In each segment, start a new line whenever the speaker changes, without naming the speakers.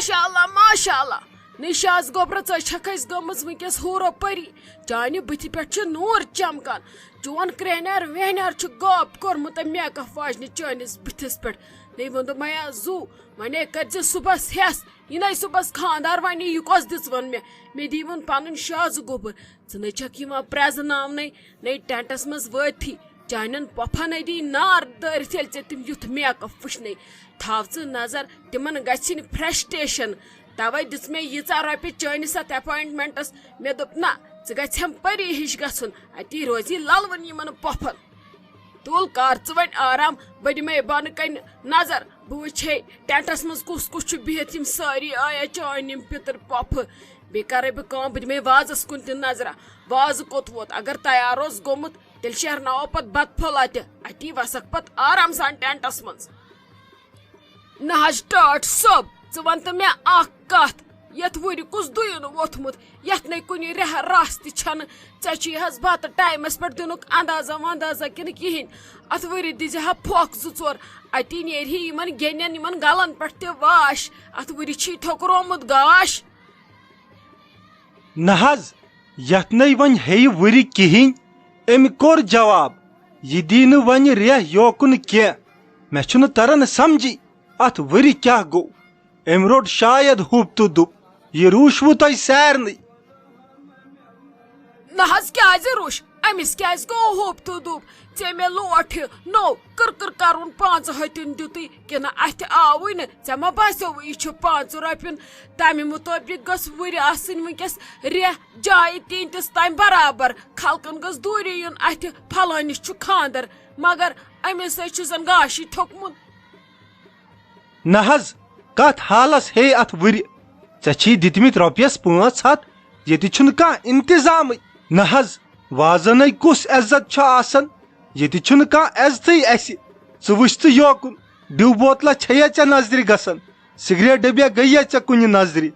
ماشاء اللہ ماشاء اللہ نشاز گوبر ژھکس گمز ونکس ہورو پری چانہ بتھ پہ نور چمکان چون کرہنیار وہنیار گوب کورمت میک اپ واجنہ چانس بتھس پہ نی ون میا زو ونے کر صبح ہس یہ صبح خاندار ون یہ کس دن مے دیون پن شاز گوبر ژھک پریزناون نئی ٹینٹس مز وتھی چانن پوپھن دی نار دارت یل ژے تم یُتھ میک اپ وچھنے تھاو ژٕ نظر تمن گژھن فرسٹریشن توے دِژ مےٚ ییٖژاہ رۄپیہِ چٲنِس اتھ اپوینٹمنٹس مےٚ دوٚپ نہ ژٕ گژھٮ۪م پری ہِش گژھُن اتی روزی للوُن یِمن پوپھن تُل کر ژٕ وۄنۍ آرام بہٕ دِمے بۄنہٕ کنہِ نظر بہٕ وٕچھے ٹینٹس منٛز کُس کُس چھُ بِہِتھ یِم سٲری آیا چٲنۍ یِم پِتٕر پۄپھٕ بیٚیہِ کرے بہٕ کٲم بہٕ دِمے وازس کُن تہِ نظرا وازٕ کوٚت ووت اگر تیار اوس گوٚمُت تیٚلہِ شیرناوو پتہٕ بتہٕ پھوٚلہ تہِ اتی وسکھ پتہٕ آرام سان ٹینٹس منٛز نہ حظ ٹاٹھ صٲب ژٕ ون تہٕ مےٚ اکھ کتھ یتھ وُرِ کُس دُیُن ووٚتھمُت یتھ نَے کُنہِ رہر راس تہِ چھنہٕ ژےٚ چھُے حظ بتہٕ ٹایمس پٮ۪ٹھ دِنُک اندازا وندازا کِنہٕ کِہیٖنۍ اتھ وُرِ دِزِ ہا پھۄکھ زٕ ژور اتی نیرِ یِمن گیٚنٮ۪ن یِمن گلن پٮ۪ٹھ تہِ واش اتھ وُرِ چھی ٹھوٚکرومُت گاش
نہ حظ یتھ نَے وۄنۍ ہیٚیہِ وُرِ کِہیٖنۍ أمۍ کوٚر جواب یہِ دی نہٕ وۄنۍ رٮ۪ہہ یوکُن کینٛہہ مےٚ چھُنہٕ تران سمجھی اتھ وُرِ کیٛاہ گوٚو أمۍ روٚٹ شاید ہُپ تہٕ دوٚپ یہِ روٗشوٕ تۄہہِ سارنٕے
نہ حظ کیٛازِ روٚش أمِس کیٛازِ گوٚو ہوٚپ تہٕ دوٚپ ژےٚ مےٚ لوٹھِ نوٚو کٕرکٕر کرُن 5 ہتٮ۪ن دِتُے کِنہٕ اتھِ آوٕے نہٕ ژےٚ ما باسیٚو یہِ چھُ 5 رۄپین تمہِ مُطٲبق گٔژھ وُرِ آسٕنۍ ونکیٚس رٮ۪ہہ جایہِ تیٖنتِس تام برابر خلقن گٔژھ دوٗری یُن اتھِ پھلٲنِس چھُ خاندر مگر أمِس ہے چھُ زن گاشٕے ٹھوٚکمُت
نہ حظ کتھ حالس ہے اتھ وُرِ ژےٚ چھی دِتمٕتۍ رۄپیس 500 ییٚتہِ چھُنہٕ کانٛہہ انتظامٕے نہ حظ وازنٕے کُس عزت چھُ آسان ییٚتہِ چھُنہٕ کانٛہہ عزتٕے اسہِ ژٕ وٕچھ تہٕ یوکُن ڈِو بوتلہ چھےٚ ژےٚ نظرِ گژھان سگریٹ ڈبیا گٔییا ژےٚ کُنہِ نظرِ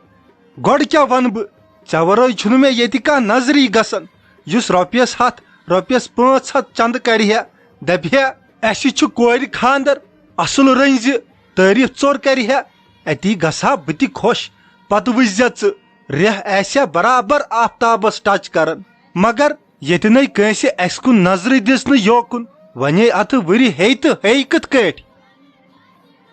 گۄڈٕ کیٛاہ ونہٕ بہٕ ژےٚ ورٲے چھُنہٕ مےٚ ییٚتہِ کانٛہہ نظری گژھان یُس رۄپیس 100 رۄپیس 500 چندٕ کرِ ہا دپہِ ہا اسہِ چھُ کورِ خاندر اصل رٔنزِ تعریٖف ژوٚر کرِ ہا اتی گژھٕ ہا بہٕ تہِ خۄش پتہٕ وٕچھ زِ ژٕ رٮ۪ہہ آسہِ ہا برابر آفتابس ٹچ کران مگر ییٚتہِ نَے کٲنٛسہِ اسہِ کُن نظرٕے دِژ نہٕ یوکُن وۄنۍ اتھٕ وُرِ ہیٚیہِ تہٕ ہیٚیہِ کِتھ کٲٹھۍ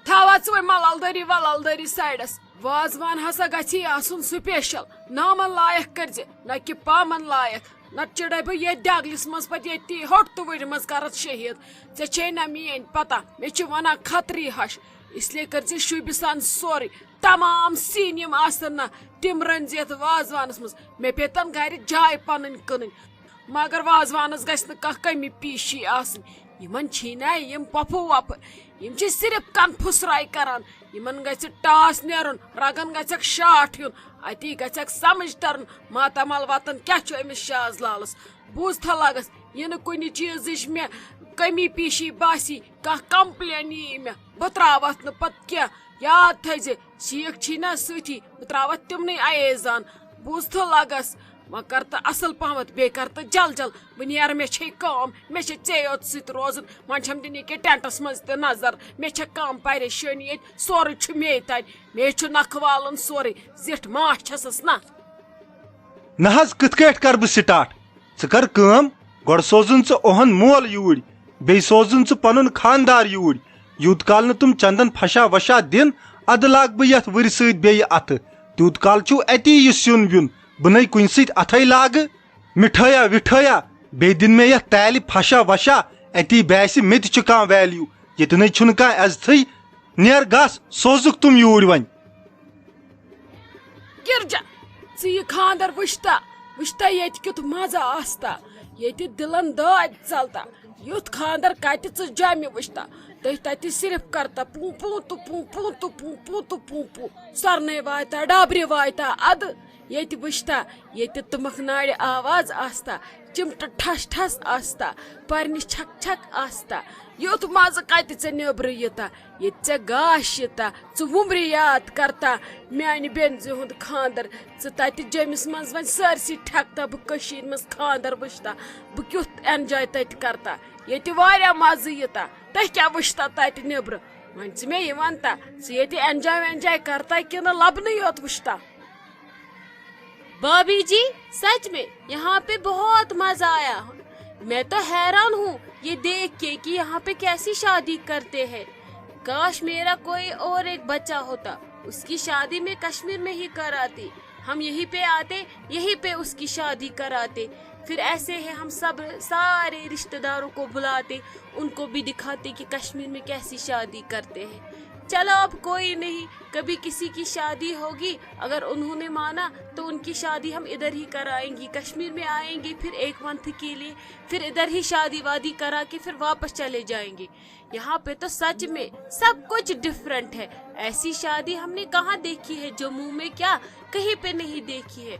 تھاوا ژٕ وۄنۍ ملالدٲری ولالدٲری سایڈس وازوان ہسا گژھی آسُن سپیشل نامن لایق کٔرزِ نہ کہِ پامن لایق نتہٕ چڑے بہٕ ییٚتہِ ڈگلس منٛز پتہٕ ییٚتی ہوٚٹ تہٕ وُرِ منٛز کرتھ شہید ژےٚ چھے نہ میٲنۍ پتہ مےٚ چھِ ونان خطری ہش اس لیے کٔرزِ شوٗبہِ سان سورُے تمام سِنۍ یِم آسن نہ تِم رٔنزِ یتھ وازوانس منٛز مےٚ پیٚتن گرِ جاے پنٕنۍ کٕنٕنۍ مگر وازوانس گژھِ نہٕ کانٛہہ کمی پیٖشی آسٕنۍ یِمن چھی نہ یِم پۄپھٕ وۄپھٕ یِم چھِ صرف کن پھُسراے کران یِمن گژھِ ٹاس نیرُن رگن گژھٮ۪کھ شاٹھ یُن اتی گژھٮ۪کھ سمجھ ترُن ماتامال وطن کیٛاہ چھُ أمِس شاز لالس بوٗزتھا لگس یہِ نہٕ کُنہِ چیٖزٕچ مےٚ کمی پیٖشی باسی کانٛہہ کمپلین یی مےٚ بہٕ تراوتھ نہٕ پتہٕ کینٛہہ یاد تھٲیزِ شیٖک چھی نہ سۭتی بہٕ تراوتھ تِمنٕے ایزان بوٗزتھٕ لگس وۄنۍ کر تہٕ اصل پہمتھ بیٚیہِ کر تہٕ جل جل بہٕ نیرٕ مےٚ چھے کٲم مےٚ چھِ ژے یوت سۭتۍ روزُن وۄنۍ چھم دِنہِ ییٚکیٛاہ ٹینٹس منٛز تہِ نظر مےٚ چھےٚ کم پریشٲنی ییٚتہِ سورُے چھُ مے تانۍ مے چھُ نکھٕ والُن سورُے زِٹھ ماچھ چھسس نہ
نہ حظ کِتھ کٲٹھۍ کر بہٕ سٹاٹ ژٕ کر کٲم گۄڈٕ سوزُن ژٕ اوہن مول یوٗرۍ بیٚیہِ سوزُن ژٕ پنُن خاندار یوٗرۍ یوٗت کال نہٕ تِم چندن پھشا وشا دِن ادٕ لاگہٕ بہٕ یتھ وُرِ سۭتۍ بیٚیہِ اتھٕ تیوٗت کال چھُو اتی یہِ سیُن ویُن بہٕ نَے کُنہِ سۭتۍ اتھے لاگہٕ مِٹھٲیا وِٹھٲیا بیٚیہِ دِن مےٚ یتھ تالہِ پھشا وشا اتی باسہِ مےٚ تہِ چھُ کانٛہہ ویلیوٗ ییٚتہِ نَے چھُنہٕ کانٛہہ عزتھٕے نیر گژھ سوزُکھ تِم یوٗرۍ وۄنۍ
گرجا ژٕ یہِ خاندر وٕچھتا ییٚتہِ کیُتھ مزٕ آستا ییٚتہِ دِلن دٲدۍ ژلتا یُتھ خاندر کتہِ ژٕ جامہِ وٕچھتا تُہۍ تتہِ صرف کرتا پوٗ پوٗ تہٕ پوٗ پوٗ تہٕ پوٗ پوٗ تہٕ پوٗ پوٗ سۄرنے واتہ ڈابرِ واتہ ادٕ ییٚتہِ وٕچھتا ییٚتہِ تُمکھ نارِ آواز آستا چِمٹہٕ ٹھس ٹھس آستا پرنہِ چھک چھک آستا یُتھ مزٕ کتہِ ژےٚ نیبرٕ یِتا ییٚتہِ ژےٚ گاش یِتا ژٕ وُمرِ یاد کرتا میانہِ بیٚنزِ ہُنٛد خاندر ژٕ تتہِ جیمِس منٛز وۄنۍ سٲرسٕے ٹھیکتا بہٕ کٔشیٖرِ منٛز خاندر وٕچھتا بہٕ کیُتھ اینجاے تتہِ کرتا ییٚتہِ واریاہ مزٕ یِتا تۄہہِ کیٛاہ وٕچھتا تتہِ نیبرٕ ون ژٕ مےٚ یہِ وَن تا ژٕ ییٚتہِ اٮ۪نجاے وٮ۪نجاے کرتا کِنہٕ لبنٕے یوت وٕچھتا؟
بابی جی سچ میں یہاں پہ بہت مزہ آیا. میں تو حیران ہوں یہ دیکھ کے کہ یہاں پہ کیسی شادی کرتے ہیں. کاش میرا کوئی اور ایک بچہ ہوتا, اس کی شادی میں کشمیر میں ہی کراتے. ہم یہیں پہ آتے, یہیں پہ اس کی شادی کراتے. پھر ایسے ہے ہم سب سارے رشتہ داروں کو بلاتے, ان کو بھی دکھاتے کہ کشمیر میں کیسی شادی کرتے ہیں. چلو اب کوئی نہیں, کبھی کسی کی شادی ہوگی, اگر انہوں نے مانا تو ان کی شادی ہم ادھر ہی کرائیں گی. کشمیر میں آئیں گے پھر 1 منتھ کے لیے, پھر ادھر ہی شادی وادی کرا کے پھر واپس چلے جائیں گے. یہاں پہ تو سچ میں سب کچھ ڈفرینٹ ہے. ایسی شادی ہم نے کہاں دیکھی ہے, جموں میں کیا کہیں پہ نہیں دیکھی ہے.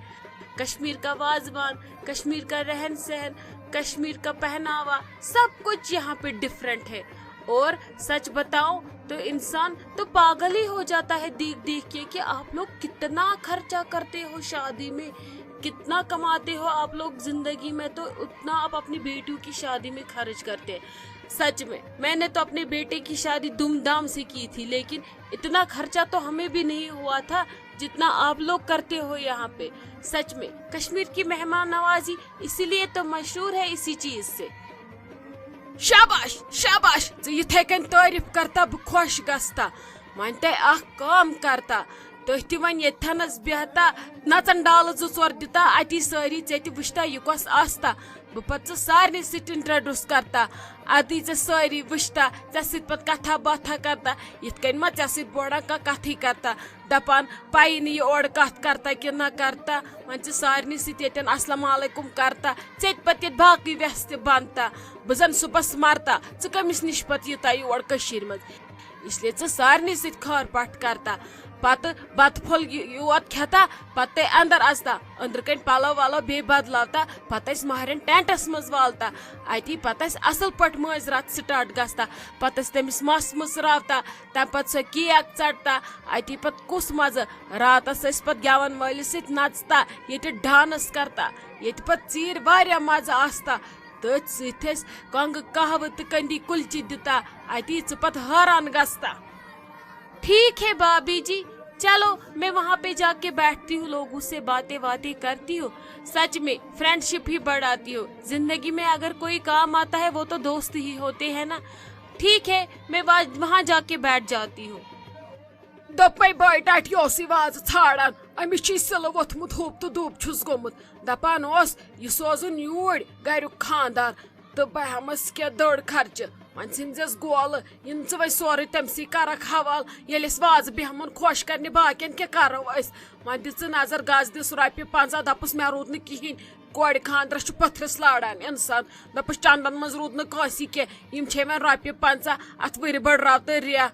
کشمیر کا وازوان, کشمیر کا رہن سہن, کشمیر کا پہناوا, سب کچھ یہاں پہ ڈفرینٹ ہے. اور سچ بتاؤں تو انسان تو پاگل ہی ہو جاتا ہے دیکھ دیکھ کے کہ آپ لوگ کتنا خرچہ کرتے ہو شادی میں, کتنا کماتے ہو آپ لوگ زندگی میں, تو اتنا آپ اپنی بیٹیوں کی شادی میں خرچ کرتے ہیں. سچ میں نے تو اپنے بیٹے کی شادی دھوم دھام سے کی تھی, لیکن اتنا خرچہ تو ہمیں بھی نہیں ہوا تھا جتنا آپ لوگ کرتے ہو یہاں پہ. سچ میں کشمیر کی مہمان نوازی اسی لیے تو مشہور ہے اسی چیز سے.
شاباش شاباش, ژٕ یِتھے کٔنۍ تعریف کرتا بہٕ خۄش گژھتا. وۄنۍ تۄہہِ اکھ کٲم کرتا, تُہۍ تہِ وۄنۍ ییٚتھنس بیہتا نژن ڈالہٕ 2-4 دِتا اتی سٲری, ژےٚ تہِ وٕچھتا یہِ کۄس آستا. بہٕ پتہٕ ژٕ سارنٕے سۭتۍ انٹرڈیوس کرتا, اتی ژےٚ سٲری وٕچھتا, ژےٚ سۭتۍ پتہٕ کتھا باتھا کرتا. یِتھ کٔنۍ ما ژےٚ سۭتۍ بوڑا کانٛہہ کتھٕے کرتا, دپان پایی نہٕ یہِ اورٕ کتھ کرتا کِنہٕ نہ کرتا. وۄنۍ ژٕ سارنٕے سۭتۍ ییٚتٮ۪ن السلام علیکم کرتا, ژےٚ تہِ پتہٕ ییٚتہِ باقٕے وٮ۪س تہِ بنتا. بہٕ زن صُبحس مرتا, ژٕ کٔمِس نِش پتہٕ یِتا یور کٔشیٖرِ منٛز. اس لیے ژٕ سارنٕے سۭتۍ خٲر پٹھ کرتا. پتہٕ بتہٕ پھوٚل یوت کھٮ۪تا, پتہٕ اندر اژتا, أنٛدرٕ کنۍ پلو ولو بیٚیہِ بدلاوتا, پتہٕ ٲسۍ مہرٮ۪ن ٹینٹس منٛز والتا. اتی پتہٕ ٲسۍ اصل پٲٹھۍ مٲنٛزِ راتھ سٹارٹ گژھتا. پتہٕ ٲسۍ تٔمِس مس مٕژراوتا, تمہِ پتہٕ سۄ کیک ژٹتا. اتی پتہٕ کُس مزٕ, راتس ٲسۍ پتہٕ گٮ۪ون وٲلِس سۭتۍ نژتا, ییٚتہِ ڈانس کرتا, ییٚتہِ پتہٕ ژیٖرۍ واریاہ مزٕ آستا. تٔتھۍ سۭتۍ ٲسۍ کۄنٛگہٕ قہوٕ تہٕ کنٛدی کُلچہِ دِتا. اتی ژٕ پتہٕ حٲران گژھتا.
ٹھیک ہے بابی جی, چلو میں وہاں پہ جا کے بیٹھتی ہوں, لوگوں سے باتیں کرتی ہوں. سچ میں فرینڈ شپ ہی بڑھاتی ہوں. زندگی میں اگر کوئی کام آتا ہے وہ تو دوست ہی ہوتے ہیں نا. ٹھیک ہے میں وہاں جا کے بیٹھ جاتی ہوں.
دوٚپمَے بٲے ٹاٹھ یہِ اوسُے وازٕ ژھانڈان, أمِس چھُے سِلہٕ ووٚتھمُت ہوٚپ تہٕ دوٚپ چھُس گوٚمُت. دپان اوس یہِ سوزُن یوٗرۍ گریُک خاندار تہٕ بہٕ ہٮ۪مس کینٛہہ دٔڑ خرچہٕ. وۄنۍ ژھٕنزٮ۪س گولہٕ, یِن ژٕ وۄنۍ سورُے تٔمسٕے کرکھ حوالہٕ. ییٚلہِ أسۍ وازٕ بیہمون خۄش کرنہِ باقین کیٛاہ کرو أسۍ. وۄنۍ دِ ژٕ نظر گز دِس رۄپیہِ 50, دپُس مےٚ روٗد نہٕ کِہینۍ. کورِ خاندرس چھُ پٔتھرِس لاران اِنسان. دپُس چندن منٛز روٗد نہٕ کٲنٛسہِ کینٛہہ, یِم چھے وۄنۍ رۄپیہِ 50, اتھ ؤرِ بٔڑراو تہٕ رٮ۪ہہ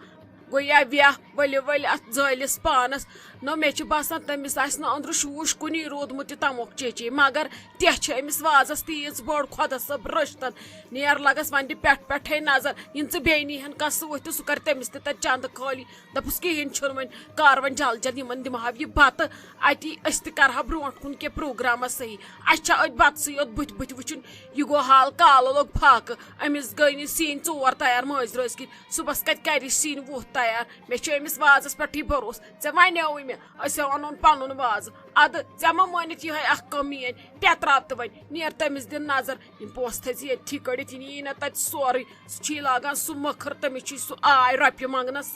گوٚو یا ویاہ ؤلِو ؤلۍ اتھ زٲلِس پانس. نہ مےٚ چھُ باسان تٔمِس آسہِ نہٕ أنٛدرٕ شوٗش کُنی روٗدمُت تہِ تموکھ چیچے, مگر ٹٮ۪ہ چھِ أمِس وازس تیٖژ بٔڑ خۄدا صٲب رٔچھتن. نیر لگس وۄنۍ دِ پٮ۪ٹھ پٮ۪ٹھے نظر, یِن ژٕ بیٚیہِ نیٖہن کانٛہہ سۭتۍ تہٕ سُہ کر تٔمِس تہِ تتہِ چندٕ خٲلی. دپُس کِہینۍ چھُنہٕ وۄنۍ, کر وۄنۍ جل جل یِمن دِمہاو یہِ بتہٕ. اتی أسۍ تہِ کرہاو برونٛٹھ کُن کینٛہہ پروگرامس صحیح. اسہِ چھا أتھۍ بتسٕے یوت بٕتھِ بٕتھِ وٕچھُن. یہِ گوٚو حال کالہٕ لوٚگ فاقہٕ, أمِس گٔے نہٕ سِنۍ 4 تیار مٲنٛزِ رٲژ کِنۍ. صُبحس کتہِ کرِ سِنۍ 10 تیار. مےٚ چھُ أمِس وازس پٮ۪ٹھٕے بروس. ژےٚ ونیوٕے مےٚ أسۍ اَنون پنُن وازٕ. ادٕ ژےٚ ما مٲنِتھ یِہے اکھ کٲم میٲنۍ, پٮ۪تراو تہٕ وۄنۍ نیر تٔمِس دِ نظر. یِم پونٛسہٕ تھٲے زِ ییٚتھی کٔڑِتھ, یہِ یی نہٕ تتہِ سورُے. سُہ چھُے لاگان سُہ مٔکھٕر, تٔمِس چھُے سُہ آے رۄپیہِ منٛگنس.